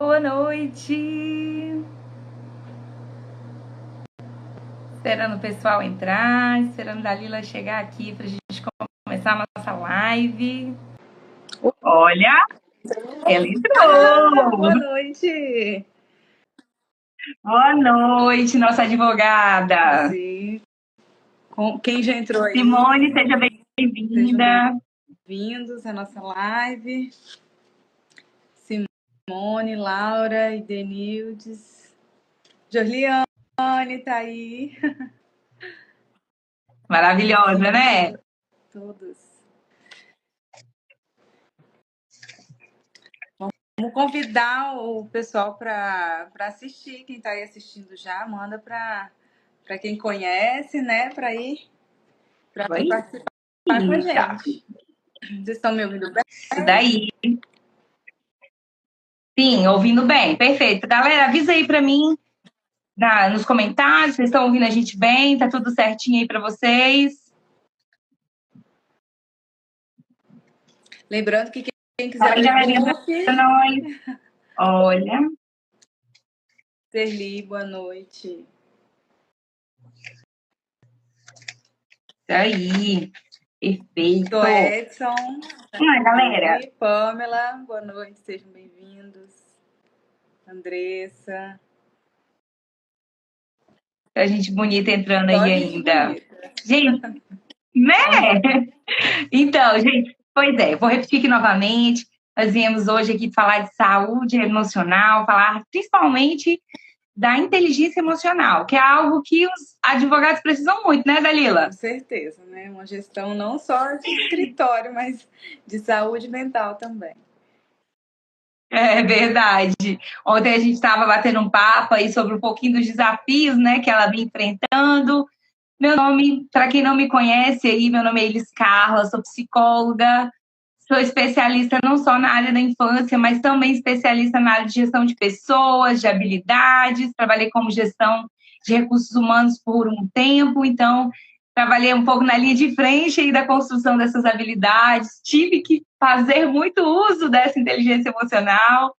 Boa noite. Esperando o pessoal entrar, esperando a Dalila chegar aqui para a gente começar a nossa live. Olha, ela entrou. Boa noite. Boa noite, nossa advogada. Sim. Quem já entrou aí? Simone, seja bem-vinda. Bem-vindos à nossa live. Simone, Laura e Denildes. Joliane tá aí. Maravilhosa, né? Todos. Vamos convidar o pessoal para assistir. Quem está aí assistindo já, manda para quem conhece, né? Para ir participar com a gente. Vocês estão me ouvindo bem? Isso daí. Sim, ouvindo bem. Perfeito. Galera, avisa aí para mim nos comentários. Vocês estão ouvindo a gente bem? Tá tudo certinho aí para vocês? Lembrando que quem quiser Olha. Terli, boa noite. Isso aí. Perfeito. Sou Edson. Galera. E Pamela, boa noite, sejam bem-vindos. Andressa. A gente bonita entrando aí ainda. Bonita. Gente, né? Então, gente, pois é, vou repetir aqui novamente. Nós viemos hoje aqui falar de saúde emocional, falar principalmente da inteligência emocional, que é algo que os advogados precisam muito, né, Dalila? Com certeza, né? Uma gestão não só de escritório, mas de saúde mental também. É verdade. Ontem a gente estava batendo um papo aí sobre um pouquinho dos desafios, né, que ela vem enfrentando. Meu nome, para quem não me conhece aí, meu nome é Elis Carla, sou psicóloga, sou especialista não só na área da infância, mas também especialista na área de gestão de pessoas, de habilidades, trabalhei como gestão de recursos humanos por um tempo, então trabalhei um pouco na linha de frente aí da construção dessas habilidades, tive que fazer muito uso dessa inteligência emocional.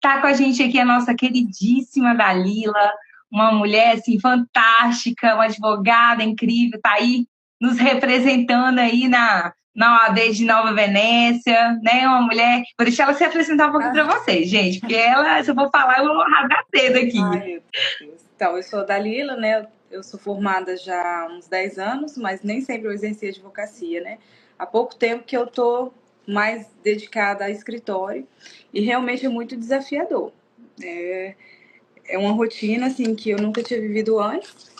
Tá com a gente aqui a nossa queridíssima Dalila, uma mulher assim fantástica, uma advogada incrível, tá aí nos representando aí na OAB de Nova Venécia, né? Uma mulher. Vou deixar ela se apresentar um pouquinho para vocês, gente, porque ela, se eu for falar, eu vou rasgar cedo aqui. Ai, meu Deus. Então, eu sou a Dalila, né? Eu sou formada já há uns 10 anos, mas nem sempre eu exerci advocacia, né? Há pouco tempo que eu tô mais dedicada a escritório e realmente é muito desafiador. É uma rotina, assim, que eu nunca tinha vivido antes.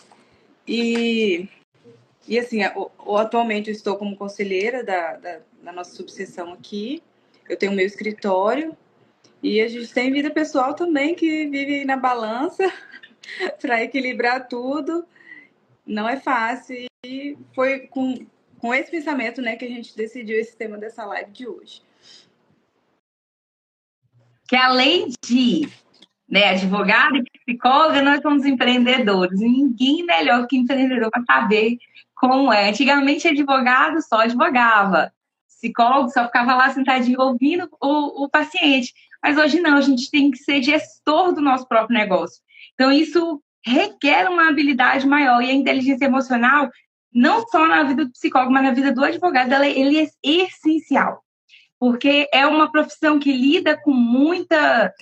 E assim, atualmente eu estou como conselheira da nossa subseção aqui. Eu tenho meu escritório e a gente tem vida pessoal também que vive na balança para equilibrar tudo. Não é fácil. E foi com esse pensamento, né, que a gente decidiu esse tema dessa live de hoje. Que além de advogada e psicóloga, nós somos empreendedores. E ninguém melhor que empreendedor para saber como é. Antigamente, advogado só advogava. Psicólogo só ficava lá sentadinho ouvindo o paciente. Mas hoje não, a gente tem que ser gestor do nosso próprio negócio. Então, isso requer uma habilidade maior. E a inteligência emocional, não só na vida do psicólogo, mas na vida do advogado, ele é essencial. Porque é uma profissão que lida com muita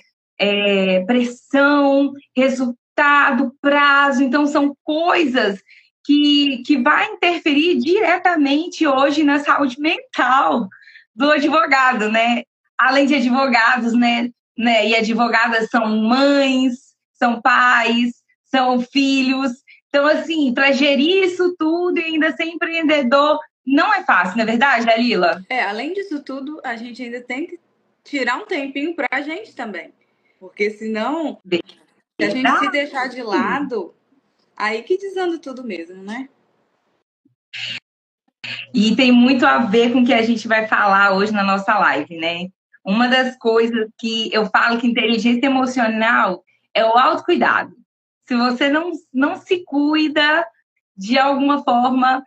pressão, resultado, prazo. Então, são coisas que vai interferir diretamente hoje na saúde mental do advogado, né? Além de advogados, né? E advogadas são mães, são pais, são filhos. Então, assim, para gerir isso tudo e ainda ser empreendedor, não é fácil, não é verdade, Dalila? Além disso tudo, a gente ainda tem que tirar um tempinho para a gente também. Porque senão, se a gente se deixar de lado, aí que desanda tudo mesmo, né? E tem muito a ver com o que a gente vai falar hoje na nossa live, né? Uma das coisas que eu falo que inteligência emocional é o autocuidado. Se você não se cuida de alguma forma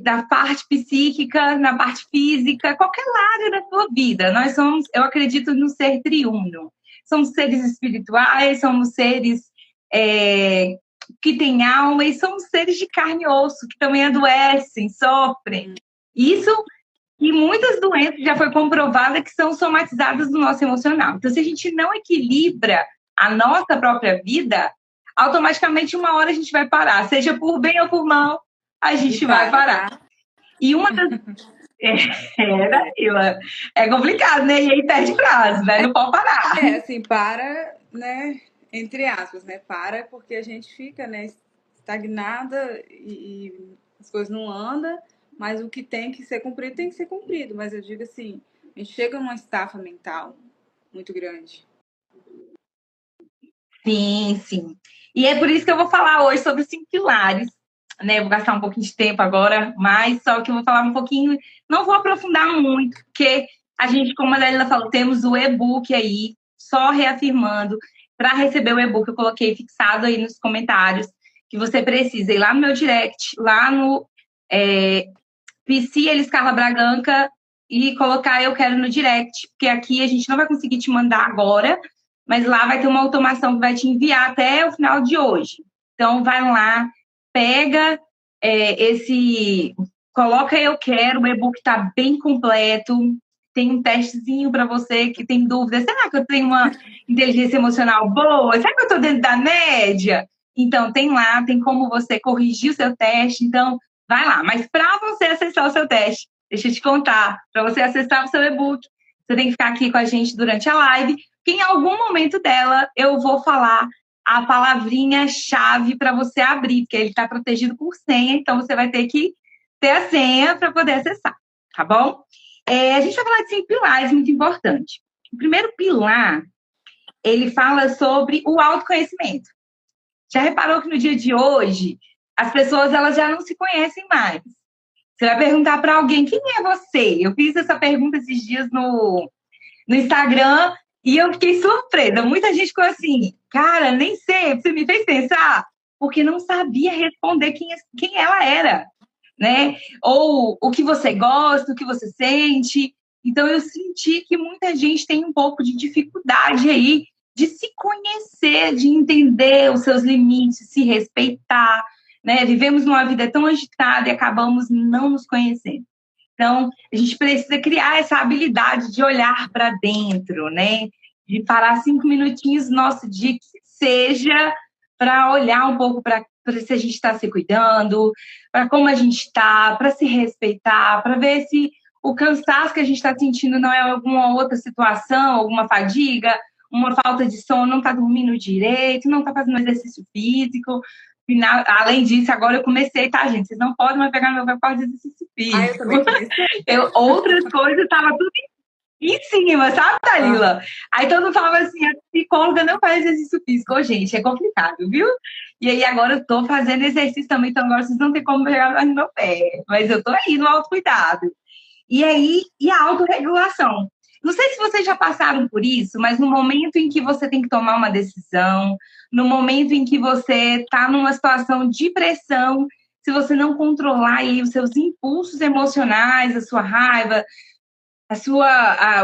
da parte psíquica, na parte física, qualquer área da sua vida, nós somos, eu acredito no ser triuno. somos seres espirituais, somos seres que têm alma e somos seres de carne e osso, que também adoecem, sofrem. Isso e muitas doenças já foi comprovada que são somatizadas no nosso emocional. Então, se a gente não equilibra a nossa própria vida, automaticamente uma hora a gente vai parar, seja por bem ou por mal, a gente vai parar. Tá? E uma das... É complicado, né? E aí perde prazo, né? Não pode parar. Assim, para, né? Entre aspas, né? Para porque a gente fica, né? Estagnada e as coisas não andam, mas o que tem que ser cumprido tem que ser cumprido. Mas eu digo assim, a gente chega numa estafa mental muito grande. Sim, sim. E é por isso que eu vou falar hoje sobre os 5 pilares, né? Eu vou gastar um pouquinho de tempo agora, mas só que eu vou falar um pouquinho, não vou aprofundar muito, porque a gente, como a Dalila falou, temos o e-book aí, só reafirmando, para receber o e-book, eu coloquei fixado aí nos comentários, que você precisa ir lá no meu direct, lá no PC Elis Carla Braganca, e colocar eu quero no direct, porque aqui a gente não vai conseguir te mandar agora, mas lá vai ter uma automação que vai te enviar até o final de hoje. Então, vai lá, pega coloca eu quero, o e-book está bem completo, tem um testezinho para você que tem dúvida, será que eu tenho uma inteligência emocional boa? Será que eu estou dentro da média? Então, tem lá, tem como você corrigir o seu teste, então, vai lá. Mas para você acessar o seu teste, deixa eu te contar, para você acessar o seu e-book, você tem que ficar aqui com a gente durante a live, que em algum momento dela eu vou falar a palavrinha-chave para você abrir, porque ele está protegido por senha, então você vai ter que ter a senha para poder acessar, tá bom? A gente vai falar de 5 pilares, muito importante. O primeiro pilar, ele fala sobre o autoconhecimento. Já reparou que no dia de hoje, as pessoas elas já não se conhecem mais. Você vai perguntar para alguém, quem é você? Eu fiz essa pergunta esses dias no Instagram e eu fiquei surpresa. Muita gente ficou assim, cara, nem sei, você me fez pensar, porque não sabia responder quem ela era, né? Ou o que você gosta, o que você sente. Então, eu senti que muita gente tem um pouco de dificuldade aí de se conhecer, de entender os seus limites, se respeitar, né? Vivemos numa vida tão agitada e acabamos não nos conhecendo. Então, a gente precisa criar essa habilidade de olhar para dentro, né? De parar 5 minutinhos no nosso dia, que seja para olhar um pouco para se a gente está se cuidando, para como a gente está, para se respeitar, para ver se o cansaço que a gente está sentindo não é alguma outra situação, alguma fadiga, uma falta de sono, não está dormindo direito, não está fazendo exercício físico. Além disso, agora eu comecei, tá, gente? Vocês não podem mais pegar meu papel de exercício físico. Eu também comecei. Outras coisas, tava tudo em cima, sabe, Dalila? Aí todo mundo falava assim, a psicóloga não faz exercício físico. Ô, gente, é complicado, viu? E aí agora eu tô fazendo exercício também, então agora vocês não tem como pegar mais no meu pé. Mas eu tô aí no autocuidado. E aí, e a autorregulação. Não sei se vocês já passaram por isso, mas no momento em que você tem que tomar uma decisão, no momento em que você está numa situação de pressão, se você não controlar aí os seus impulsos emocionais, a sua raiva,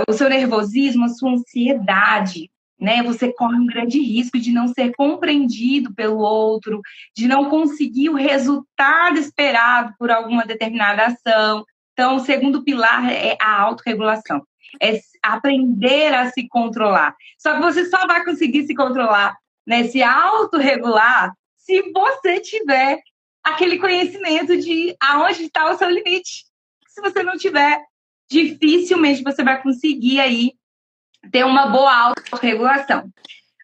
o seu nervosismo, a sua ansiedade, né? Você corre um grande risco de não ser compreendido pelo outro, de não conseguir o resultado esperado por alguma determinada ação. Então, o segundo pilar é a autorregulação. É aprender a se controlar. Só que você só vai conseguir se controlar, né, se autorregular, se você tiver aquele conhecimento de aonde está o seu limite. Se você não tiver, dificilmente você vai conseguir aí ter uma boa autorregulação.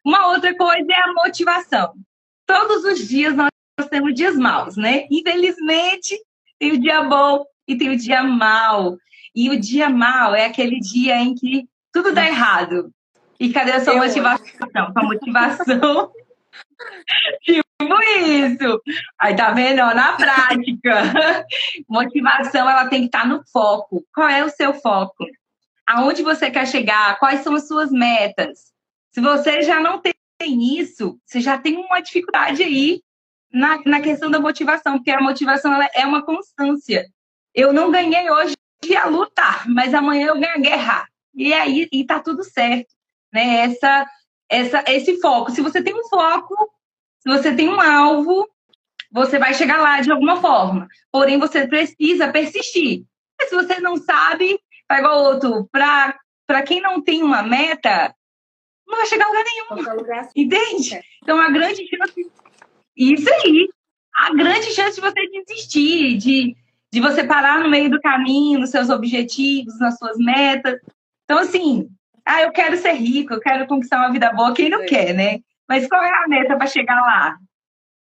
Uma outra coisa é a motivação. Todos os dias nós temos dias maus, né? Infelizmente, tem o dia bom e tem o dia mau. E o dia mau é aquele dia em que tudo dá errado. E cadê a sua motivação? Sua motivação... Tipo isso. Aí tá vendo? Ó, na prática. Motivação, ela tem que estar no foco. Qual é o seu foco? Aonde você quer chegar? Quais são as suas metas? Se você já não tem isso, você já tem uma dificuldade aí na questão da motivação, porque a motivação ela é uma constância. Eu não ganhei hoje a lutar, mas amanhã eu ganho a guerra. E aí, e tá tudo certo, né? esse foco. Se você tem um foco, se você tem um alvo, você vai chegar lá de alguma forma. Porém, você precisa persistir. Mas se você não sabe, vai igual outro. Para quem não tem uma meta, não vai chegar a lugar nenhum. Entende? Então, a grande chance... Isso aí. A grande chance de você desistir, de você parar no meio do caminho, nos seus objetivos, nas suas metas. Então, assim, eu quero ser rico, eu quero conquistar uma vida boa. Quem não quer, né? Mas qual é a meta para chegar lá?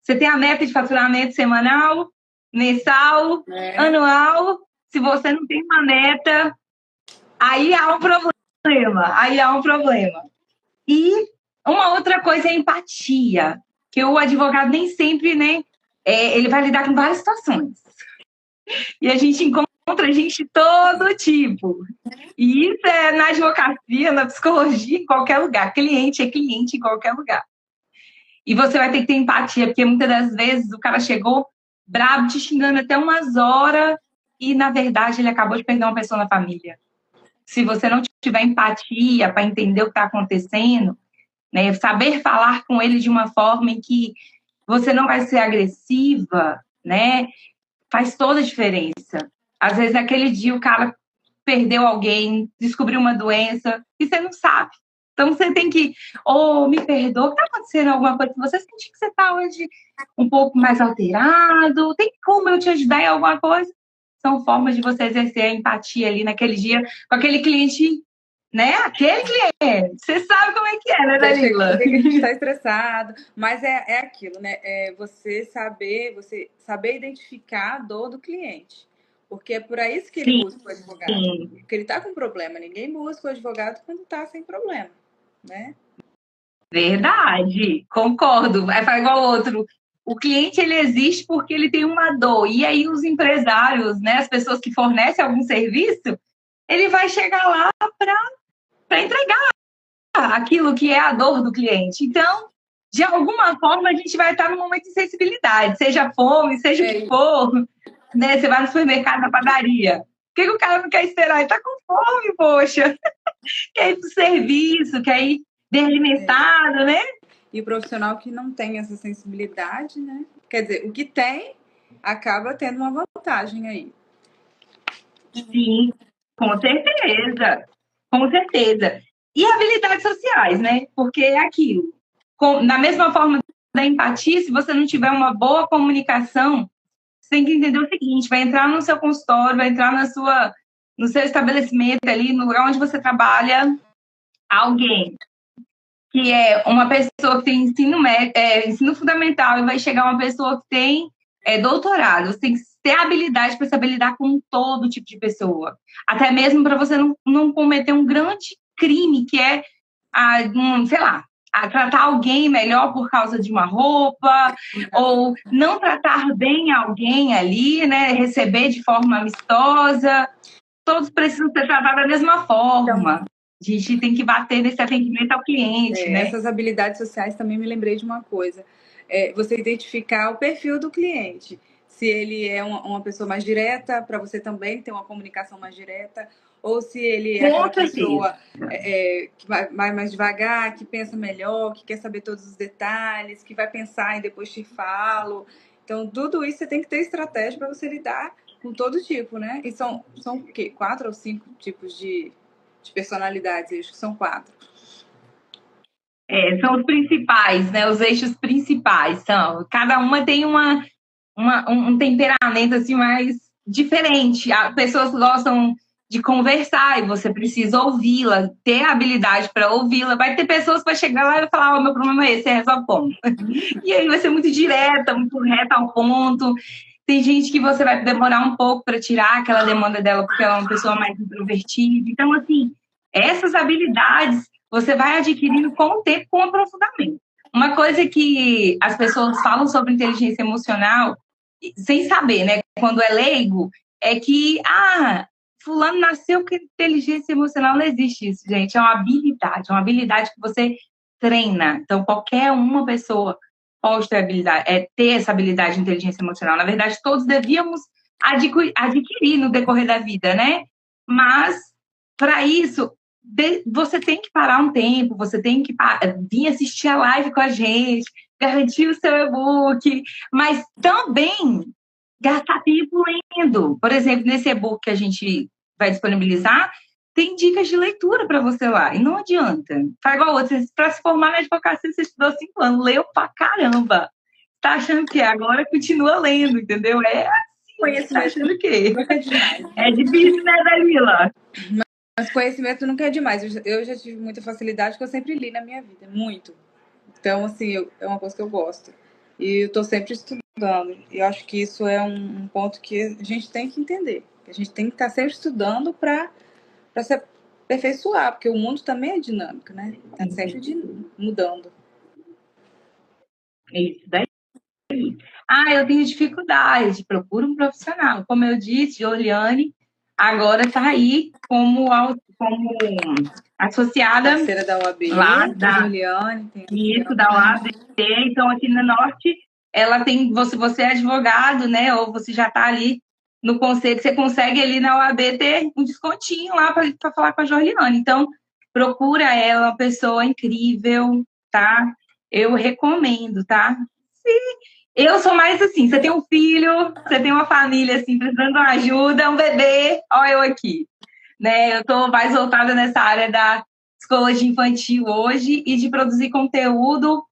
Você tem a meta de faturamento semanal, mensal, anual. Se você não tem uma meta, aí há um problema. Aí há um problema. E uma outra coisa é a empatia, que o advogado nem sempre, né? Ele vai lidar com várias situações. E a gente encontra gente de todo tipo. E isso é na advocacia, na psicologia, em qualquer lugar. Cliente é cliente em qualquer lugar. E você vai ter que ter empatia, porque muitas das vezes o cara chegou brabo, te xingando até umas horas, e na verdade ele acabou de perder uma pessoa na família. Se você não tiver empatia para entender o que está acontecendo, né, saber falar com ele de uma forma em que você não vai ser agressiva, né, faz toda a diferença. Às vezes, naquele dia, o cara perdeu alguém, descobriu uma doença, e você não sabe. Então, você tem que, me perdoa, está acontecendo alguma coisa com você? Senti que você está hoje um pouco mais alterado, tem como eu te ajudar em alguma coisa? São formas de você exercer a empatia ali naquele dia, com aquele cliente, né? Aquele cliente. Você sabe como é que é, né, Dalila? A gente está estressado, mas é aquilo, né? Você saber identificar a dor do cliente. Porque é por isso que ele busca o advogado. Sim. Porque ele está com problema. Ninguém busca o advogado quando está sem problema, né? Verdade, concordo. Vai falar igual outro. O cliente, ele existe porque ele tem uma dor. E aí os empresários, né, as pessoas que fornecem algum serviço, ele vai chegar lá para entregar aquilo que é a dor do cliente. Então, de alguma forma, a gente vai estar num momento de sensibilidade, seja fome, seja o que for, né? Você vai no supermercado, na padaria. Por que o cara não quer esperar? Ele está com fome, poxa. Quer ir pro serviço, quer ir bem alimentado, né? E o profissional que não tem essa sensibilidade, né? Quer dizer, o que tem acaba tendo uma vantagem aí. Sim, com certeza. Com certeza. E habilidades sociais, né? Porque é aquilo. Na mesma forma da empatia, se você não tiver uma boa comunicação, você tem que entender o seguinte: vai entrar no seu consultório, vai entrar no seu estabelecimento ali, no lugar onde você trabalha, alguém que é uma pessoa que tem ensino fundamental, e vai chegar uma pessoa que tem doutorado. Você tem que ter habilidade para saber lidar com todo tipo de pessoa. Até mesmo para você não cometer um grande crime, que é, sei lá, tratar alguém melhor por causa de uma roupa, ou não tratar bem alguém ali, né? Receber de forma amistosa. Todos precisam ser tratados da mesma forma. A gente tem que bater nesse atendimento ao cliente, né? Essas habilidades sociais também me lembrei de uma coisa. Você identificar o perfil do cliente. Se ele é uma pessoa mais direta, para você também ter uma comunicação mais direta, ou se ele é uma pessoa que vai mais devagar, que pensa melhor, que quer saber todos os detalhes, que vai pensar e depois te falo. Então, tudo isso você tem que ter estratégia para você lidar com todo tipo, né? E são o quê? 4 ou 5 tipos de personalidades, acho que são 4. São os principais, né? Os eixos principais são. Cada uma tem um temperamento assim mais diferente. As pessoas gostam de conversar e você precisa ouvi-la, ter a habilidade para ouvi-la. Vai ter pessoas que vão chegar lá e falar: meu problema é esse, você resolve como? E aí vai ser muito direta, muito reta ao ponto. Tem gente que você vai demorar um pouco para tirar aquela demanda dela, porque ela é uma pessoa mais introvertida. Então, assim, essas habilidades você vai adquirindo com o tempo, com o aprofundamento. Uma coisa que as pessoas falam sobre inteligência emocional, sem saber, né? Quando é leigo, é que, fulano nasceu com inteligência emocional. Não existe isso, gente. É uma habilidade que você treina. Então, qualquer uma pessoa pode ter essa habilidade de inteligência emocional. Na verdade, todos devíamos adquirir no decorrer da vida, né? Mas, para isso, você tem que parar um tempo, você tem que vir assistir a live com a gente, garantir o seu e-book, mas também gastar tempo lendo. Por exemplo, nesse e-book que a gente vai disponibilizar, tem dicas de leitura para você lá. E não adianta. Faz igual outro. Para se formar na advocacia, você estudou 5 anos, leu pra caramba. Tá achando que agora continua lendo, entendeu? É assim, tá achando o quê? Nunca é demais. É difícil, né, Dalila? Mas conhecimento nunca é demais. Eu já tive muita facilidade, porque eu sempre li na minha vida, muito. Então, assim, é uma coisa que eu gosto. E eu tô sempre estudando. E eu acho que isso é um ponto que a gente tem que entender. A gente tem que estar sempre estudando para se aperfeiçoar, porque o mundo também é dinâmico, né? Tá sempre mudando. Isso daí. Eu tenho dificuldade, procura um profissional. Como eu disse, Joliane agora está aí como associada Parceira da UAB, lá da Juliane. Isso, da UAB. Então, aqui no Norte, ela tem, você é advogado, né? Ou você já está ali no conselho, você consegue ali na UAB ter um descontinho lá para falar com a Joliane. Então, procura ela, uma pessoa incrível, tá? Eu recomendo, tá? Eu sou mais assim, você tem um filho, você tem uma família assim, precisando de uma ajuda, um bebê, olha eu aqui. Né? Eu estou mais voltada nessa área da psicologia infantil hoje e de produzir conteúdo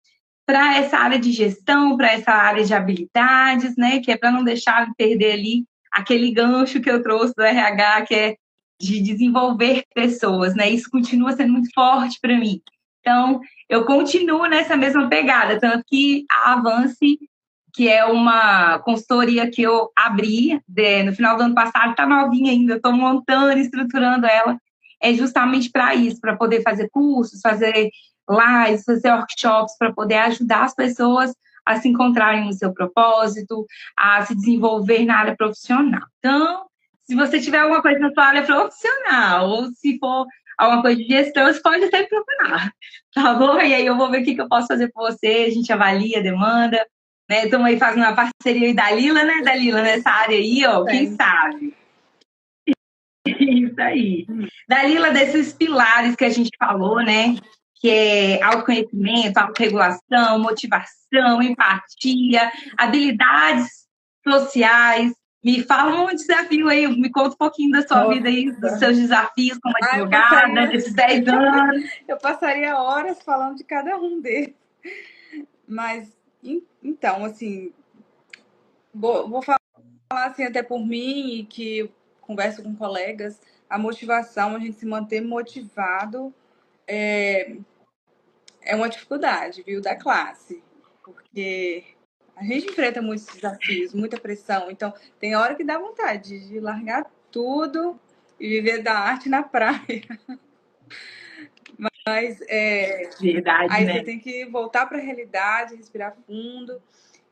para essa área de gestão, para essa área de habilidades, né? Que é para não deixar de perder ali aquele gancho que eu trouxe do RH, que é de desenvolver pessoas, né? Isso continua sendo muito forte para mim. Então, eu continuo nessa mesma pegada, tanto que a Avance, que é uma consultoria que eu abri no final do ano passado, está novinha ainda, estou montando, estruturando ela, é justamente para isso, para poder fazer cursos, fazer lives, fazer workshops, para poder ajudar as pessoas a se encontrarem no seu propósito, a se desenvolver na área profissional. Então, se você tiver alguma coisa na sua área profissional, ou se for alguma coisa de gestão, você pode até procurar, tá bom? E aí eu vou ver o que eu posso fazer por você, a gente avalia a demanda, né? Estamos aí fazendo uma parceria aí Dalila, né, Dalila, nessa área aí, ó, quem sabe? Isso aí. Dalila, desses pilares que a gente falou, né, que é autoconhecimento, autorregulação, motivação, empatia, habilidades sociais. Me fala um desafio aí, me conta um pouquinho da sua vida aí, dos seus desafios como advogada, desses 10 anos. Eu passaria horas falando de cada um deles. Mas, então, assim, vou falar assim até por mim, e que eu converso com colegas, a motivação, a gente se manter motivado é uma dificuldade, viu, da classe. Porque a gente enfrenta muitos desafios, muita pressão. Então, tem hora que dá vontade de largar tudo e viver da arte na praia. Mas Verdade, aí né? você tem que voltar para a realidade, respirar fundo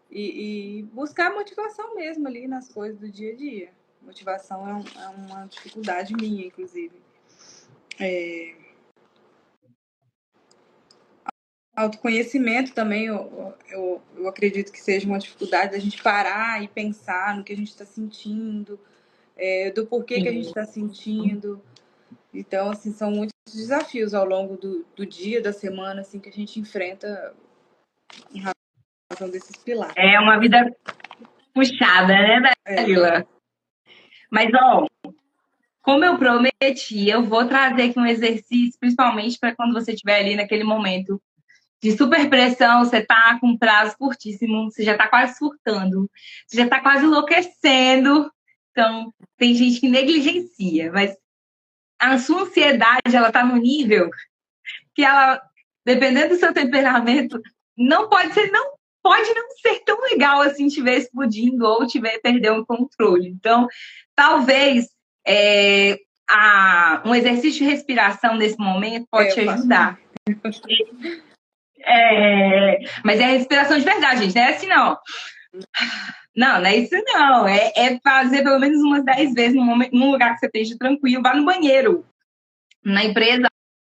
e buscar motivação mesmo ali nas coisas do dia a dia. Motivação é uma dificuldade minha, inclusive. Autoconhecimento também, eu acredito que seja uma dificuldade da gente parar e pensar no que a gente está sentindo, do porquê que a gente está sentindo. Então, assim, são muitos desafios ao longo do dia, da semana, assim, que a gente enfrenta em razão desses pilares. É uma vida puxada, né, Dalila? Mas, ó, como eu prometi, eu vou trazer aqui um exercício, principalmente para quando você estiver ali naquele momento de super pressão, você tá com um prazo curtíssimo, você já tá quase surtando, você já tá quase enlouquecendo. Então, tem gente que negligencia, mas a sua ansiedade, ela tá no nível que ela, dependendo do seu temperamento, não pode não ser tão legal assim estiver explodindo ou tiver perder o controle. Então, talvez um exercício de respiração nesse momento pode te ajudar. Mas é respiração de verdade, gente. Não é assim, não. Não é isso, não. É fazer pelo menos umas 10 vezes num lugar que você esteja tranquilo. Vá no banheiro. Na empresa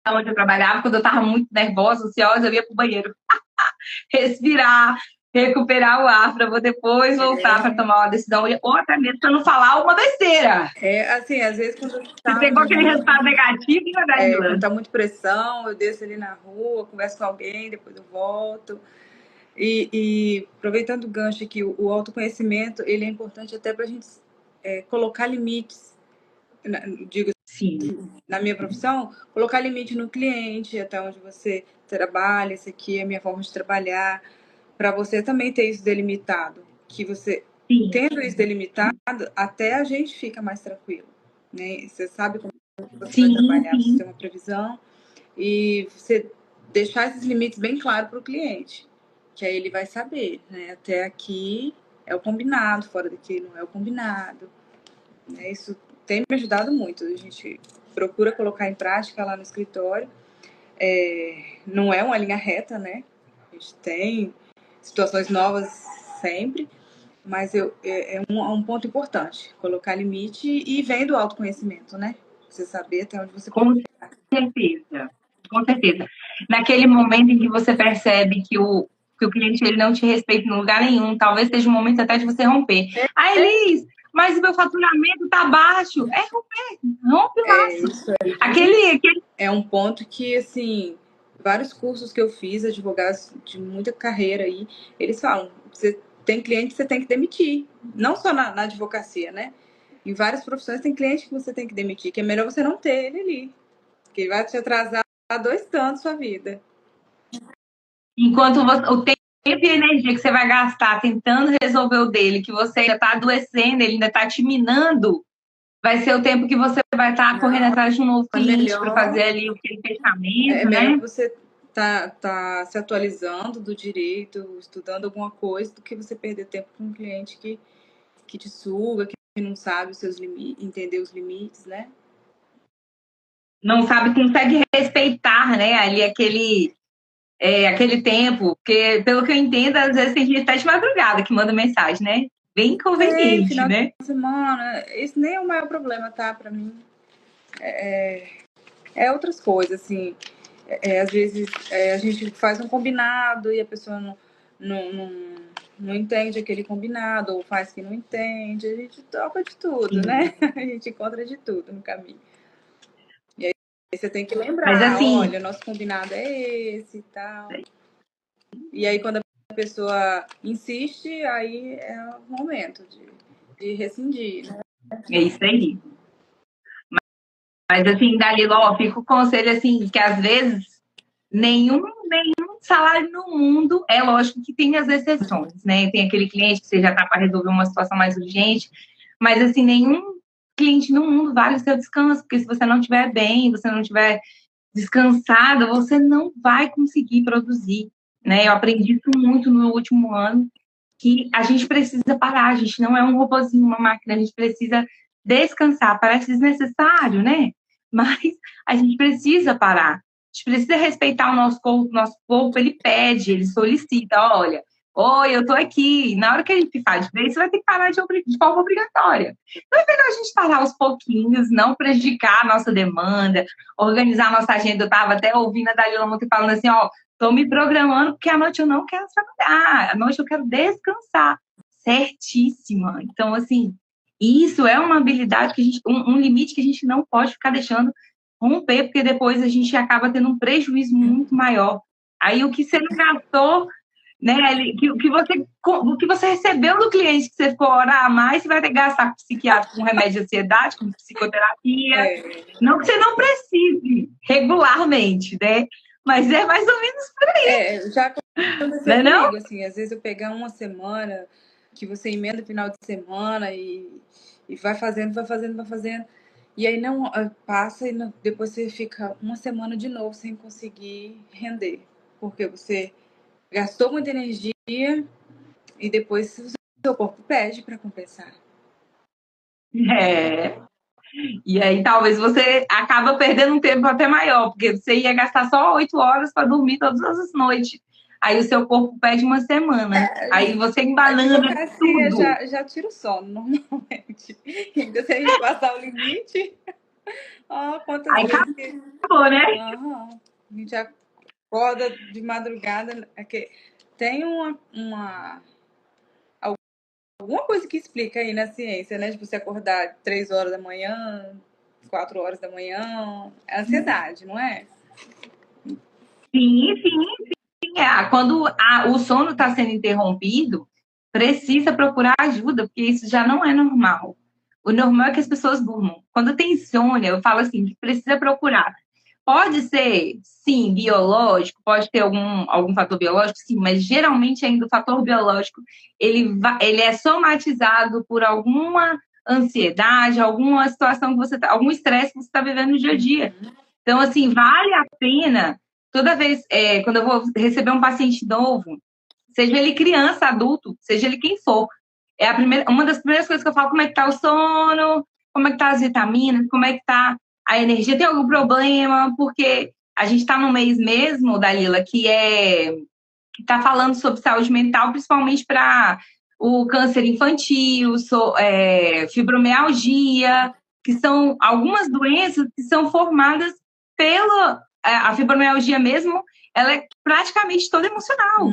onde eu trabalhava, quando eu estava muito nervosa, ansiosa, eu ia pro banheiro. Respirar, recuperar o ar para depois voltar para tomar uma decisão, ou até mesmo para não falar uma besteira. Assim, às vezes quando Você pegou aquele resultado negativo, né, Danila? quando tá muito pressão, eu desço ali na rua, converso com alguém, depois eu volto. E aproveitando o gancho aqui, o autoconhecimento, ele é importante até para a gente colocar limites, digo, sim, na minha profissão, colocar limite no cliente, até onde você trabalha, isso aqui é a minha forma de trabalhar, para você também ter isso delimitado, que você, sim, tendo isso delimitado, até a gente fica mais tranquilo, né? Você sabe como você sim, vai trabalhar, você sim. tem uma previsão, e você deixar esses limites bem claros para o cliente, que aí ele vai saber, né? Até aqui é o combinado, fora daqui não é o combinado, né? Isso tem me ajudado muito. A gente procura colocar em prática lá no escritório. Não é uma linha reta, né? A gente tem situações novas sempre, mas é um ponto importante, colocar limite e vem do autoconhecimento, né? Você saber até onde você Com certeza, com certeza. Naquele momento em que você percebe que o cliente ele não te respeita em lugar nenhum, talvez seja um momento até de você romper. Ah, Elis, mas o meu faturamento tá baixo. É romper, rompe o laço. Isso aí. Aquele É um ponto que, assim, vários cursos que eu fiz, advogados de muita carreira aí, eles falam, você tem cliente que você tem que demitir. Não só na advocacia, né? Em várias profissões tem cliente que você tem que demitir, que é melhor você não ter ele ali. Que ele vai te atrasar 2 tantos sua vida. enquanto o tempo e a energia que você vai gastar tentando resolver o dele, que você ainda está adoecendo, ele ainda está te minando, vai ser o tempo que você vai estar correndo atrás de um novo cliente para fazer ali aquele É fechamento, melhor né? você tá se atualizando do direito, estudando alguma coisa, do que você perder tempo com um cliente que te suga, que não sabe os seus limites, entender os limites, né? Não sabe, consegue respeitar, né, ali aquele tempo, porque pelo que eu entendo, às vezes tem gente até de madrugada que manda mensagem, né? Bem inconveniente, Final né? de semana, esse nem é o maior problema, tá? Pra mim, é outras coisas, assim. Às vezes a gente faz um combinado e a pessoa não, não, não entende aquele combinado, ou faz que não entende. A gente toca de tudo, Sim. né? A gente encontra de tudo no caminho. E aí você tem que Mas lembrar, assim, olha, nosso combinado é esse e tal. E aí quando a pessoa insiste, aí é o momento de rescindir, né? é isso aí. Mas assim, Dalila, ó, fica o conselho assim, que às vezes nenhum salário no mundo, é lógico que tem as exceções, né? Tem aquele cliente que você já está para resolver uma situação mais urgente, mas assim, nenhum cliente no mundo vale o seu descanso, porque se você não estiver bem, você não estiver descansada, você não vai conseguir produzir, né? Eu aprendi isso muito no último ano, que a gente precisa parar, a gente não é um robozinho, uma máquina, a gente precisa descansar. Parece desnecessário, né? Mas a gente precisa parar. A gente precisa respeitar o nosso corpo ele pede, ele solicita, olha, oi, eu tô aqui. Na hora que a gente faz isso, você vai ter que parar de forma obrigatória. Então é melhor a gente parar aos pouquinhos, não prejudicar a nossa demanda, organizar a nossa agenda. Eu estava até ouvindo a Dalila ontem falando assim, ó, estou me programando porque à noite eu não quero trabalhar, à noite eu quero descansar. Certíssima. Então, assim, isso é uma habilidade que a gente, um limite que a gente não pode ficar deixando romper, porque depois a gente acaba tendo um prejuízo muito maior. Aí o que você não gastou, né? O que você recebeu do cliente que você for orar a mais, você vai ter que gastar com psiquiatra, com remédio de ansiedade, com psicoterapia. Não que você não precise regularmente, né? Mas é mais ou menos por aí. Já aconteceu Não é não? comigo, assim, às vezes eu pegar uma semana, que você emenda o final de semana e vai fazendo, vai fazendo, vai fazendo. E aí não passa e depois você fica uma semana de novo sem conseguir render. Porque você gastou muita energia e depois o seu corpo pede para compensar. É. E aí talvez você acaba perdendo um tempo até maior, porque você ia gastar só 8 horas para dormir todas as noites. Aí o seu corpo pede uma semana. Aí você A embanana advocacia tudo. já tira o sono, normalmente. Ainda se a gente passar o limite, ó, quantas Aí vezes que. acabou, né? Aham. A gente acorda de madrugada, tem alguma coisa que explica aí na ciência, né? De você acordar 3 horas da manhã, 4 horas da manhã. É ansiedade, não é? Sim, sim, sim. Quando o sono está sendo interrompido, precisa procurar ajuda, porque isso já não é normal. O normal é que as pessoas durmam. Quando tem insônia, eu falo assim, que precisa procurar. Pode ser, sim, biológico, pode ter algum fator biológico, sim, mas geralmente ainda o fator biológico, ele é somatizado por alguma ansiedade, alguma situação que você algum estresse que você está vivendo no dia a dia. Então, assim, vale a pena, toda vez, quando eu vou receber um paciente novo, seja ele criança, adulto, seja ele quem for, uma das primeiras coisas que eu falo, como é que tá o sono, como é que tá as vitaminas, como é que tá a energia, tem algum problema? Porque a gente está num mês mesmo, Dalila, que está falando sobre saúde mental, principalmente para o câncer infantil, fibromialgia, que são algumas doenças que são formadas pela a fibromialgia mesmo, ela é praticamente toda emocional,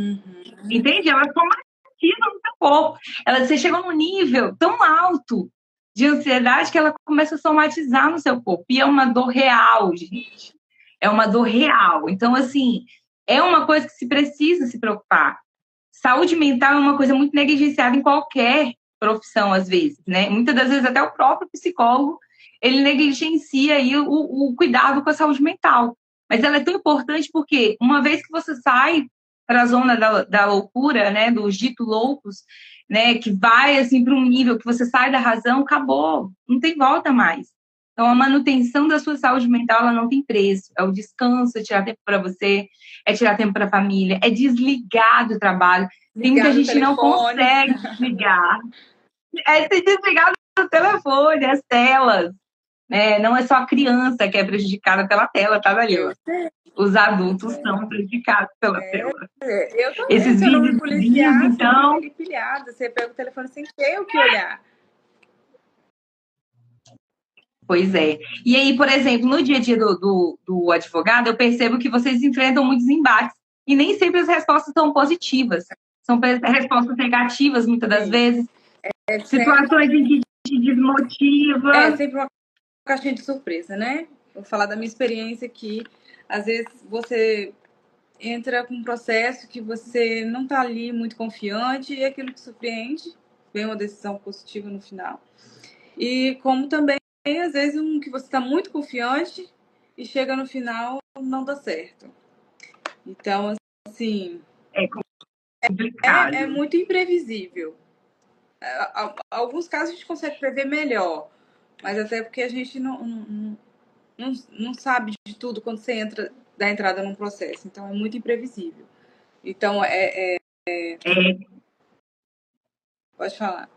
entende? Ela somatiza no seu corpo. Você chega num nível tão alto de ansiedade que ela começa a somatizar no seu corpo. E é uma dor real, gente. É uma dor real. Então, assim, é uma coisa que se precisa se preocupar. Saúde mental é uma coisa muito negligenciada em qualquer profissão, às vezes, né? Muitas das vezes até o próprio psicólogo, ele negligencia aí o cuidado com a saúde mental. Mas ela é tão importante porque uma vez que você sai para a zona da loucura, né, dos dito loucos, né, que vai assim para um nível que você sai da razão, acabou, não tem volta mais. Então, a manutenção da sua saúde mental, ela não tem preço. É o descanso, é tirar tempo para você, é tirar tempo para a família, é desligar do trabalho. Tem muita Ligar do gente que não telefone. consegue desligar. É se desligar do telefone, as telas. Né? Não é só a criança que é prejudicada pela tela, tá, Eu Dalila? sei. Os adultos são prejudicados pela tela. Eu também, Esses se eu não me videozinhos, policiar, você fica então, ali pilhada. Você pega o telefone sem ter o que olhar. pois é. E aí, por exemplo, no dia a dia do advogado, eu percebo que vocês enfrentam muitos embates e nem sempre as respostas são positivas. São respostas negativas, muitas das Sim. vezes. É Situações em que te desmotiva. sempre uma caixinha de surpresa, né? Vou falar da minha experiência aqui. Às vezes você entra com um processo que você não tá ali muito confiante e aquilo te surpreende, vem uma decisão positiva no final. E como também, às vezes, um que você está muito confiante e chega no final não dá certo. Então, assim, É é complicado. muito imprevisível. Alguns casos a gente consegue prever melhor, mas até porque a gente não sabe de tudo quando você dá entrada num processo. Então, é muito imprevisível. Então, pode falar.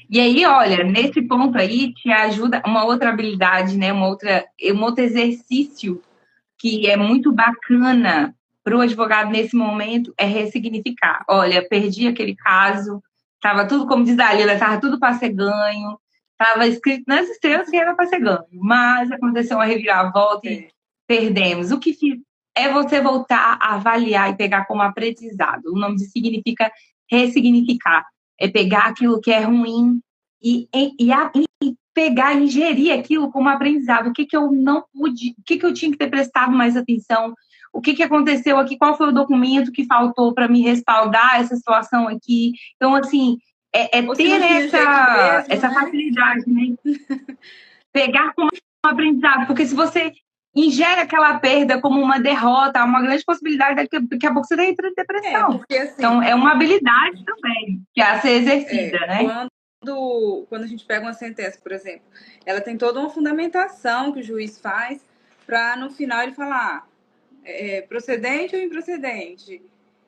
E aí, olha, nesse ponto aí, te ajuda uma outra habilidade, né? Um outro exercício que é muito bacana para o advogado nesse momento é ressignificar. Olha, perdi aquele caso, estava tudo, como diz a Lila, estava tudo para ser ganho, estava escrito nas estrelas que era para ser ganho, mas aconteceu uma reviravolta e perdemos. O que é você voltar a avaliar e pegar como aprendizado. O nome disso significa ressignificar. É pegar aquilo que é ruim e pegar e ingerir aquilo como aprendizado. O que, que eu não pude, o que, que eu tinha que ter prestado mais atenção, o que, que aconteceu aqui, qual foi o documento que faltou para me respaldar essa situação aqui. Então, assim, Ou se ter não tinha jeito mesmo, essa né? facilidade, né? Pegar como um aprendizado, porque se você ingere aquela perda como uma derrota, há uma grande possibilidade daqui a pouco você entra em depressão. Porque assim, Então, é uma habilidade também, que é a ser exercida, né? quando a gente pega uma sentença, por exemplo, ela tem toda uma fundamentação que o juiz faz para no final ele falar procedente ou improcedente.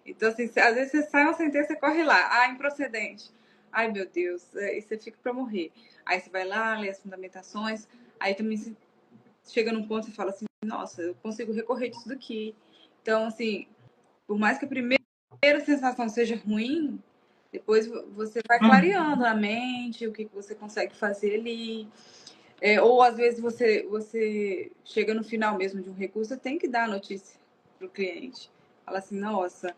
Então, assim, às vezes você sai uma sentença, você corre lá, improcedente. Ai, meu Deus, aí você fica para morrer. Aí você vai lá, lê as fundamentações, aí também você chega num ponto e fala assim, nossa, eu consigo recorrer disso daqui. Então, assim, por mais que a primeira sensação seja ruim, depois você vai clareando a mente, o que você consegue fazer ali. Ou às vezes você chega no final mesmo de um recurso, você tem que dar a notícia para o cliente. Fala assim, nossa,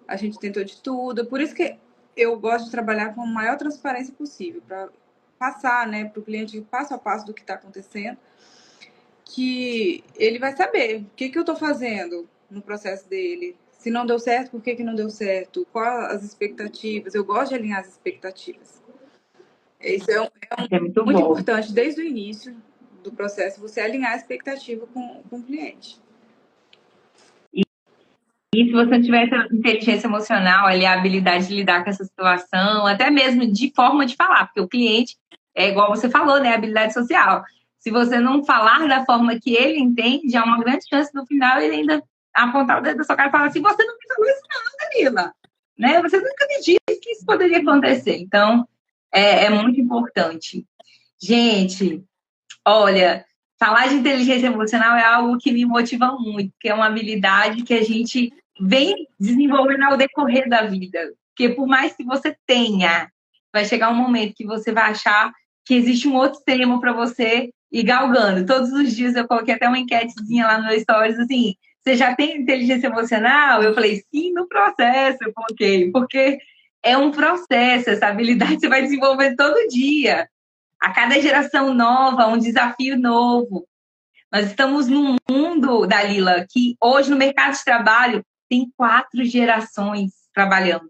a gente tentou de tudo. Por isso que eu gosto de trabalhar com a maior transparência possível, para passar, né, para o cliente passo a passo do que está acontecendo, que ele vai saber o que eu estou fazendo no processo dele. Se não deu certo, por que não deu certo? Quais as expectativas? Eu gosto de alinhar as expectativas. Isso É muito muito bom. importante desde o início do processo, você alinhar a expectativa com o cliente. E se você tivesse inteligência emocional, ali, a habilidade de lidar com essa situação, até mesmo de forma de falar, porque o cliente, é igual você falou, né? Habilidade social. Se você não falar da forma que ele entende, há uma grande chance no final ele ainda apontar o dedo da sua cara e falar assim: você não me falou isso, não, Danila. Né? Você nunca me disse que isso poderia acontecer. Então, é muito importante. Gente, olha, falar de inteligência emocional é algo que me motiva muito, que é uma habilidade que a gente vem desenvolvendo ao decorrer da vida. Porque por mais que você tenha, vai chegar um momento que você vai achar que existe um outro extremo para você ir galgando. Todos os dias eu coloquei até uma enquetezinha lá no meu stories assim, você já tem inteligência emocional? Eu falei, sim, no processo, eu coloquei, porque é um processo, essa habilidade você vai desenvolver todo dia. A cada geração nova, um desafio novo. Nós estamos num mundo, Dalila, que hoje no mercado de trabalho tem 4 gerações trabalhando.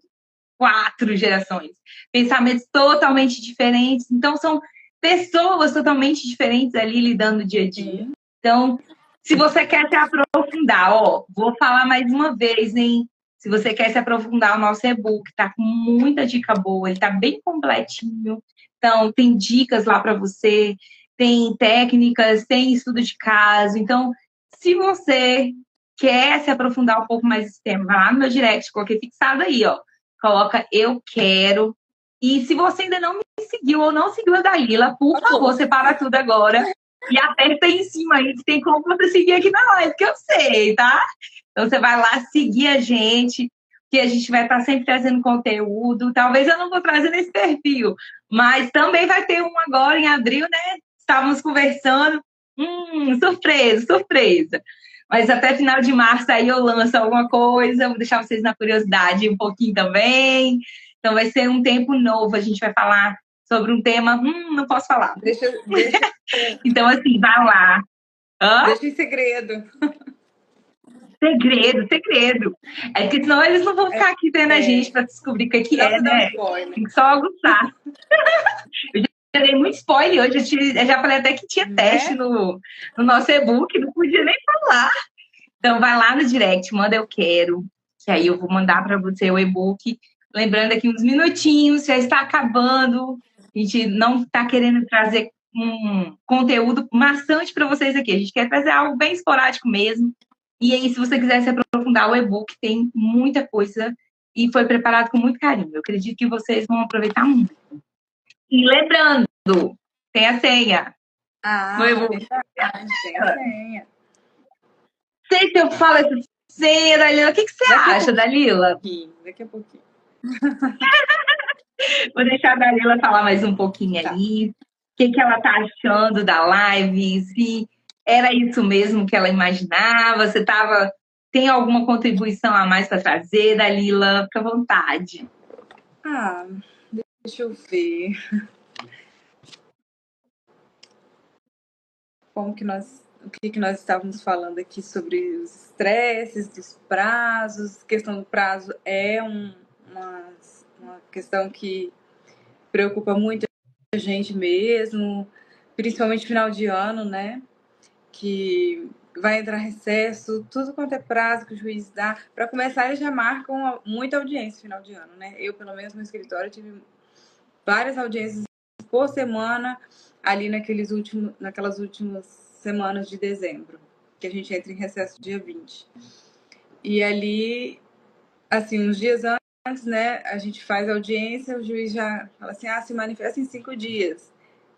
4 gerações. Pensamentos totalmente diferentes. Então, são pessoas totalmente diferentes ali lidando dia a dia. Sim. Então, se você quer se aprofundar, ó, vou falar mais uma vez, hein? Se você quer se aprofundar, o nosso e-book tá com muita dica boa, ele tá bem completinho. Então, tem dicas lá para você, tem técnicas, tem estudo de caso. Então, se você quer se aprofundar um pouco mais nesse tema, vai lá no meu direct, coloquei fixado aí, ó. Coloca eu quero. E se você ainda não me seguiu ou não seguiu a Dalila, por favor, separa tudo agora e aperta aí em cima aí, que tem como você seguir aqui na live, que eu sei, tá? Então você vai lá seguir a gente, que a gente vai estar sempre trazendo conteúdo. Talvez eu não vou trazer nesse perfil, mas também vai ter um agora em abril, né? Estávamos conversando. Surpresa, surpresa. Mas até final de março aí eu lanço alguma coisa, vou deixar vocês na curiosidade um pouquinho também. Então vai ser um tempo novo, a gente vai falar sobre um tema, não posso falar. Deixa Então, assim, vai lá. deixa em segredo. Segredo, segredo. É porque senão eles não vão ficar aqui vendo a gente para descobrir o que Não é, se dá um né? spoiler. Tem que só aguçar. Eu dei muito spoiler hoje, eu já falei até que tinha teste no nosso e-book, não podia nem falar. Então, vai lá no direct, manda eu quero, que aí eu vou mandar para você o e-book. Lembrando aqui uns minutinhos, já está acabando. A gente não está querendo trazer um conteúdo maçante para vocês aqui. A gente quer trazer algo bem esporádico mesmo. E aí, se você quiser se aprofundar, o e-book tem muita coisa e foi preparado com muito carinho. Eu acredito que vocês vão aproveitar muito. E lembrando, tem a senha no e-book. Tem a senha. Sei se eu falo essa senha, Dalila. O que você acha, Dalila? Daqui a pouquinho. Vou deixar a Dalila falar mais um pouquinho Tá. aí. O que ela tá achando da live? Se era isso mesmo que ela imaginava? Você tava... Tem alguma contribuição a mais para trazer, Dalila? Fica à vontade. Deixa eu ver. O que nós estávamos falando aqui sobre os estresses, dos prazos. A questão do prazo é uma questão que preocupa muito a gente mesmo, principalmente final de ano, né? Que vai entrar recesso, tudo quanto é prazo que o juiz dá. Para começar, eles já marcam muita audiência final de ano, né? Eu, pelo menos no escritório, tive várias audiências por semana ali naquelas últimas semanas de dezembro, que a gente entra em recesso dia 20. E ali, assim, uns dias antes, né, a gente faz audiência, o juiz já fala assim, se manifesta em 5 dias,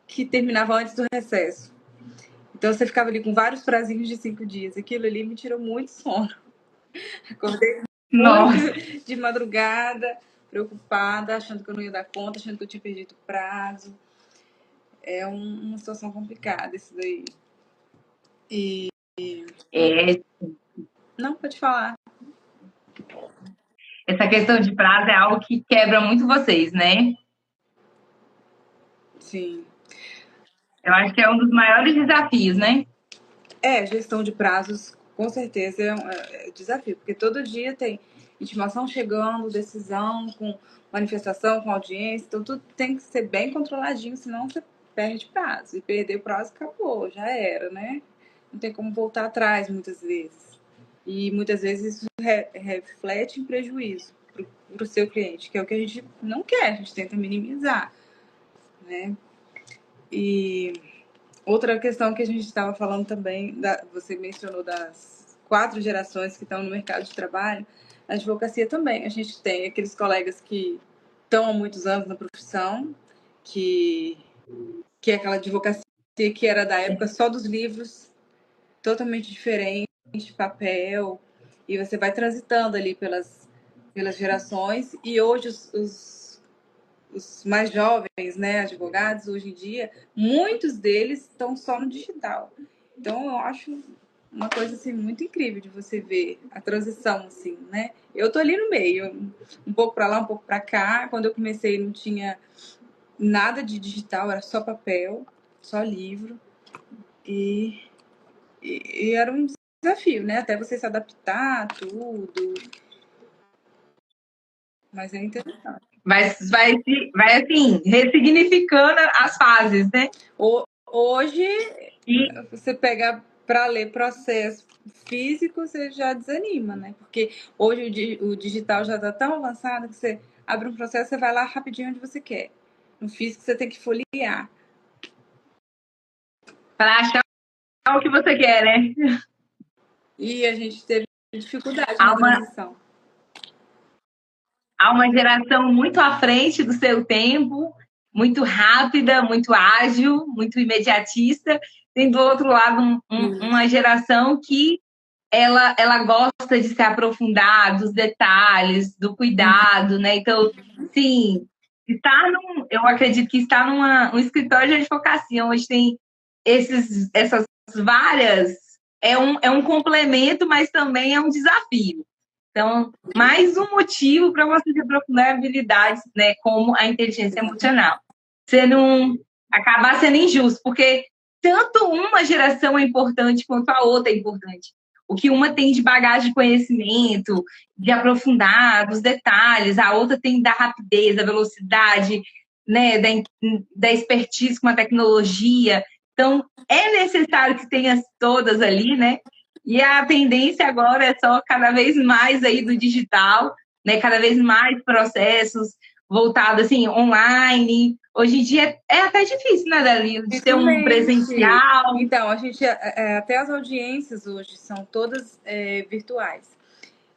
que terminava antes do recesso. Então você ficava ali com vários prazinhos de 5 dias. Aquilo ali me tirou muito sono. Acordei muito de madrugada, preocupada, achando que eu não ia dar conta, achando que eu tinha perdido o prazo. É uma situação complicada isso daí. É, Não, pode falar. Essa questão de prazo é algo que quebra muito vocês, né? Sim. Eu acho que é um dos maiores desafios, né? Gestão de prazos, com certeza é desafio, porque todo dia tem intimação chegando, decisão, com manifestação, com audiência, então tudo tem que ser bem controladinho, senão você perde prazo. E perder o prazo acabou, já era, né? Não tem como voltar atrás muitas vezes. E muitas vezes isso reflete em prejuízo para o seu cliente, que é o que a gente não quer, a gente tenta minimizar, né? E outra questão que a gente estava falando também, você mencionou das 4 gerações que estão no mercado de trabalho, na advocacia também. A gente tem aqueles colegas que estão há muitos anos na profissão, que é aquela advocacia que era da época só dos livros, totalmente diferente, papel, e você vai transitando ali pelas gerações, e hoje os mais jovens, né, advogados, hoje em dia, muitos deles estão só no digital. Então, eu acho uma coisa assim muito incrível de você ver a transição, assim, né? Eu tô ali no meio, um pouco para lá, um pouco para cá. Quando eu comecei, não tinha nada de digital, era só papel, só livro. E era um desafio, né? Até você se adaptar a tudo. Mas é interessante. Vai assim, ressignificando as fases, né? Hoje, E você pega para ler processo físico, você já desanima, né? Porque hoje o digital já está tão avançado que você abre um processo, você vai lá rapidinho onde você quer. No físico, você tem que folhear. para achar o que você quer, né? E a gente teve dificuldade Há na uma, transição. há uma geração muito à frente do seu tempo, muito rápida, muito ágil, muito imediatista. Tem do outro lado uma geração que ela gosta de se aprofundar dos detalhes, do cuidado, né? Então, sim, eu acredito que estar num escritório de advocacia, onde tem essas várias, é um complemento, mas também é um desafio. Então, mais um motivo para você se aprofundar em habilidades, né, como a inteligência emocional. Você não acabar sendo injusto, porque tanto uma geração é importante quanto a outra é importante. O que uma tem de bagagem de conhecimento, de aprofundar, dos detalhes, a outra tem da rapidez, da velocidade, né, da expertise com a tecnologia. Então, é necessário que tenha todas ali, né? E a tendência agora é só cada vez mais aí do digital, né? Cada vez mais processos voltados assim online. Hoje em dia é até difícil, né, Dalila, de ter um Dificilmente. presencial. Então, a gente até as audiências hoje são todas virtuais.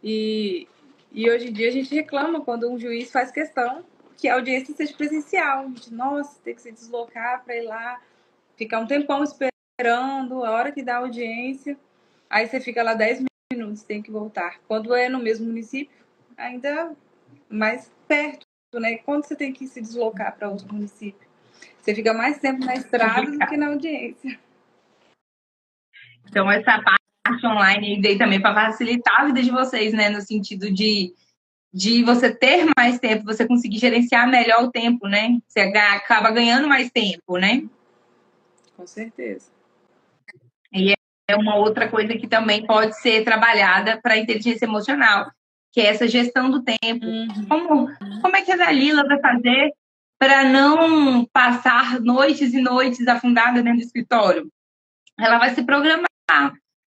E, hoje em dia a gente reclama quando um juiz faz questão que a audiência seja presencial. A gente, nossa, tem que se deslocar para ir lá, ficar um tempão esperando, a hora que dá a audiência, aí você fica lá 10 minutos, tem que voltar. Quando é no mesmo município, ainda mais perto, né? Quando você tem que se deslocar para outro município, você fica mais tempo na estrada do que na audiência. Então, essa parte online veio também para facilitar a vida de vocês, né? No sentido de você ter mais tempo, você conseguir gerenciar melhor o tempo, né? Você acaba ganhando mais tempo, né? Com certeza. E é uma outra coisa que também pode ser trabalhada para a inteligência emocional, que é essa gestão do tempo. Como é que a Dalila vai fazer para não passar noites e noites afundada dentro do escritório? Ela vai se programar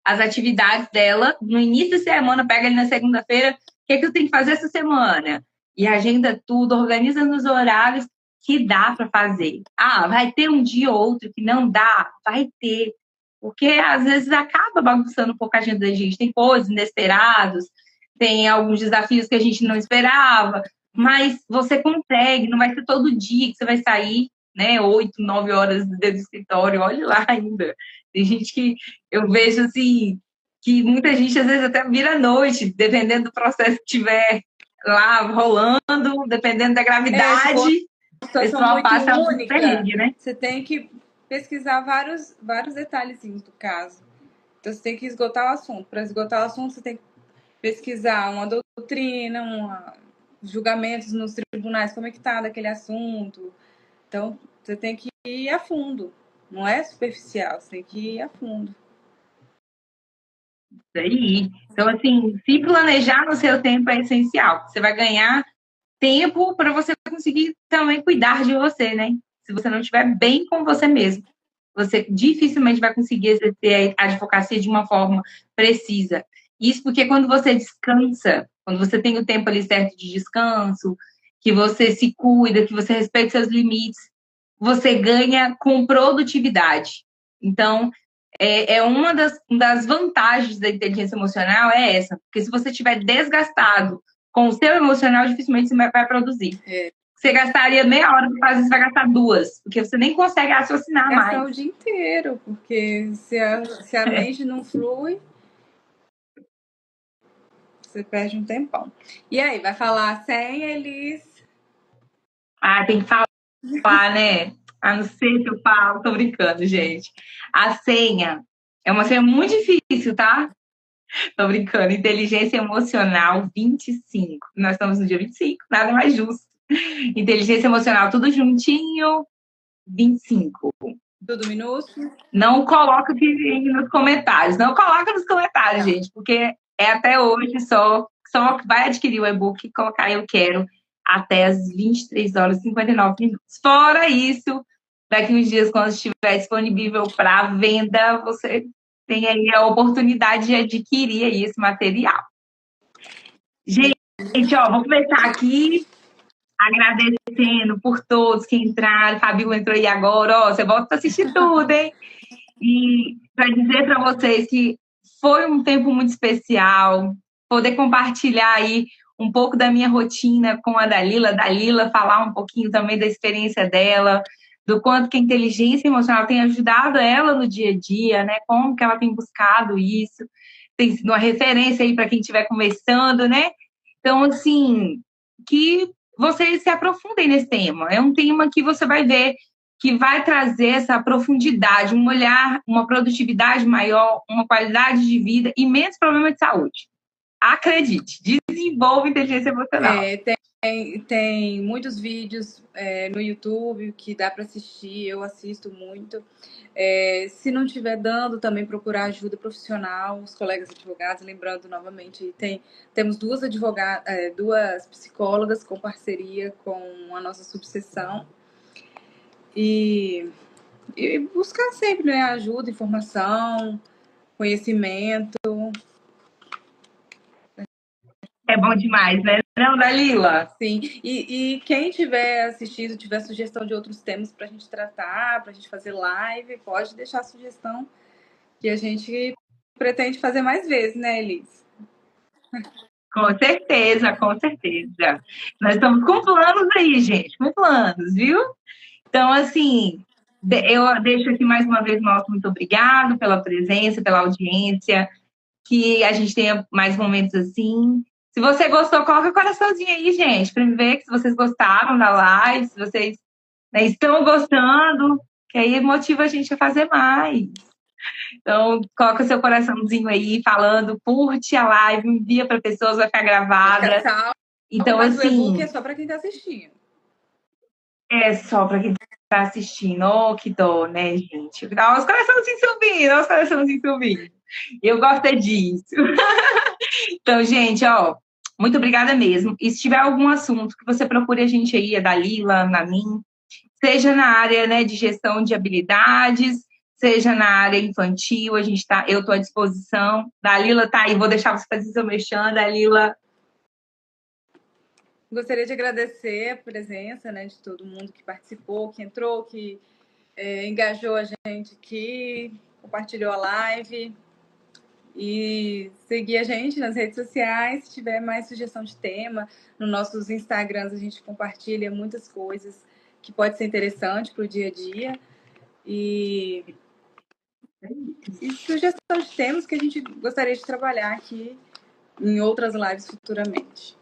as atividades dela no início da semana, pega ali na segunda-feira, o que é que eu tenho que fazer essa semana? E agenda tudo, organiza nos horários que dá para fazer. Ah, vai ter um dia ou outro que não dá? Vai ter. Porque às vezes acaba bagunçando um pouco a agenda da gente. Tem coisas inesperadas, tem alguns desafios que a gente não esperava, mas você consegue, não vai ser todo dia que você vai sair, né, 8, 9 horas dentro do escritório, olhe lá ainda. Tem gente que eu vejo assim, que muita gente às vezes até vira noite, dependendo do processo que tiver lá rolando, dependendo da gravidade, uma o situação pessoal muito passa um única, perrengue, né? você tem que pesquisar vários detalhezinhos do caso. Então, você tem que esgotar o assunto. Para esgotar o assunto, você tem que pesquisar uma doutrina, julgamentos nos tribunais, como é que está daquele assunto. Então, você tem que ir a fundo. Não é superficial, você tem que ir a fundo. Isso aí. Então, assim, se planejar no seu tempo é essencial. Você vai ganhar tempo para você conseguir também cuidar de você, né? Se você não estiver bem com você mesmo, você dificilmente vai conseguir exercer a advocacia de uma forma precisa. Isso porque quando você descansa, quando você tem o tempo ali certo de descanso, que você se cuida, que você respeita seus limites, você ganha com produtividade. Então, é uma das vantagens da inteligência emocional é essa, porque se você estiver desgastado com o seu emocional, dificilmente você vai produzir. Você gastaria meia hora para fazer, você vai gastar 2, porque você nem consegue raciocinar Gastar mais. o dia inteiro, porque se a mente não flui, você perde um tempão. E aí, vai falar a senha, Elis? Tem que falar, né? Não sei se eu falo, tô brincando, gente. A senha é uma senha muito difícil, tá? Tô brincando. Inteligência emocional 25. Nós estamos no dia 25, nada mais justo. Inteligência emocional, tudo juntinho, 25. Tudo minúsculo? Não coloca aqui nos comentários. Não coloca nos comentários, gente, porque é até hoje só vai adquirir o e-book e colocar eu quero até as 23 horas e 59 minutos. Fora isso, daqui uns dias, quando estiver disponível para venda, você tem aí a oportunidade de adquirir aí esse material. Gente, ó, vou começar aqui agradecendo por todos que entraram. Fabíola entrou aí agora, ó, você volta para assistir tudo, hein? E para dizer para vocês que foi um tempo muito especial, poder compartilhar aí um pouco da minha rotina com a Dalila falar um pouquinho também da experiência dela, do quanto que a inteligência emocional tem ajudado ela no dia a dia, né? Como que ela tem buscado isso, tem sido uma referência aí para quem estiver começando, né? Então, assim, que vocês se aprofundem nesse tema. É um tema que você vai ver que vai trazer essa profundidade, um olhar, uma produtividade maior, uma qualidade de vida e menos problema de saúde. Acredite, desenvolva inteligência emocional. Tem muitos vídeos no YouTube que dá para assistir, eu assisto muito. Se não estiver dando, também procurar ajuda profissional, os colegas advogados, lembrando novamente, temos duas psicólogas com parceria com a nossa subseção. E buscar sempre, né, ajuda, informação, conhecimento. É bom demais, né? Não, Dalila? Sim, e quem tiver assistido, tiver sugestão de outros temas para a gente tratar, para a gente fazer live, pode deixar a sugestão que a gente pretende fazer mais vezes, né, Elis? Com certeza, com certeza. Nós estamos com planos aí, gente, com planos, viu? Então, assim, eu deixo aqui mais uma vez nosso muito obrigado pela presença, pela audiência, que a gente tenha mais momentos assim. Se você gostou, coloca o coraçãozinho aí, gente, para me ver que se vocês gostaram da live, se vocês, né, estão gostando, que aí motiva a gente a fazer mais. Então, coloca seu coraçãozinho aí, falando, curte a live, envia para pessoas, vai ficar gravada. Então, mas assim, o e-book é só para quem está assistindo. É só para quem está assistindo. Oh, que dó, né, gente? Olha os coraçãozinhos subindo, olha os coraçãozinhos subindo. Eu gosto disso. Então, gente, ó, muito obrigada mesmo. E se tiver algum assunto que você procure a gente aí, a Dalila, na mim, seja na área, né, de gestão de habilidades, seja na área infantil, eu estou à disposição. Dalila tá aí, vou deixar você fazer seu mexendo, Dalila. Gostaria de agradecer a presença, né, de todo mundo que participou, que entrou, que engajou a gente aqui, compartilhou a live. E seguir a gente nas redes sociais. Se tiver mais sugestão de tema, nos nossos Instagrams a gente compartilha muitas coisas que pode ser interessante para o dia a dia. E sugestão de temas que a gente gostaria de trabalhar aqui em outras lives futuramente.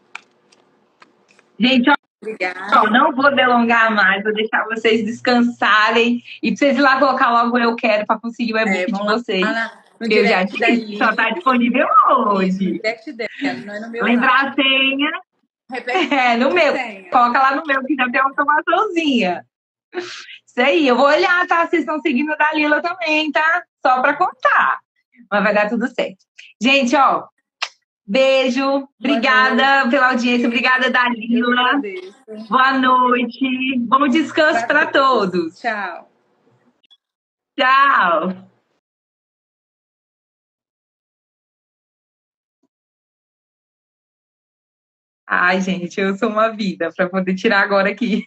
Gente, ó, obrigada. Não vou delongar mais, vou deixar vocês descansarem e vocês ir lá colocar logo eu quero para conseguir o e-book de vocês. No Eu já direct da disse, só tá Elis. disponível Isso, no hoje. direct dela, não é no meu, não. Lembrar a senha. Repete É, no a meu. senha. Coloca lá no meu, que já tem uma automaçãozinha. Isso aí, eu vou olhar, tá? Vocês estão seguindo a Dalila também, tá? Só pra contar. Mas vai dar tudo certo. Gente, ó, beijo. Boa noite. Obrigada pela audiência. Obrigada, Eu que Dalila. agradeço. Boa noite. Bom descanso Para para todos. todos. Tchau. Tchau. Ai, gente, eu sou uma vida para poder tirar agora aqui.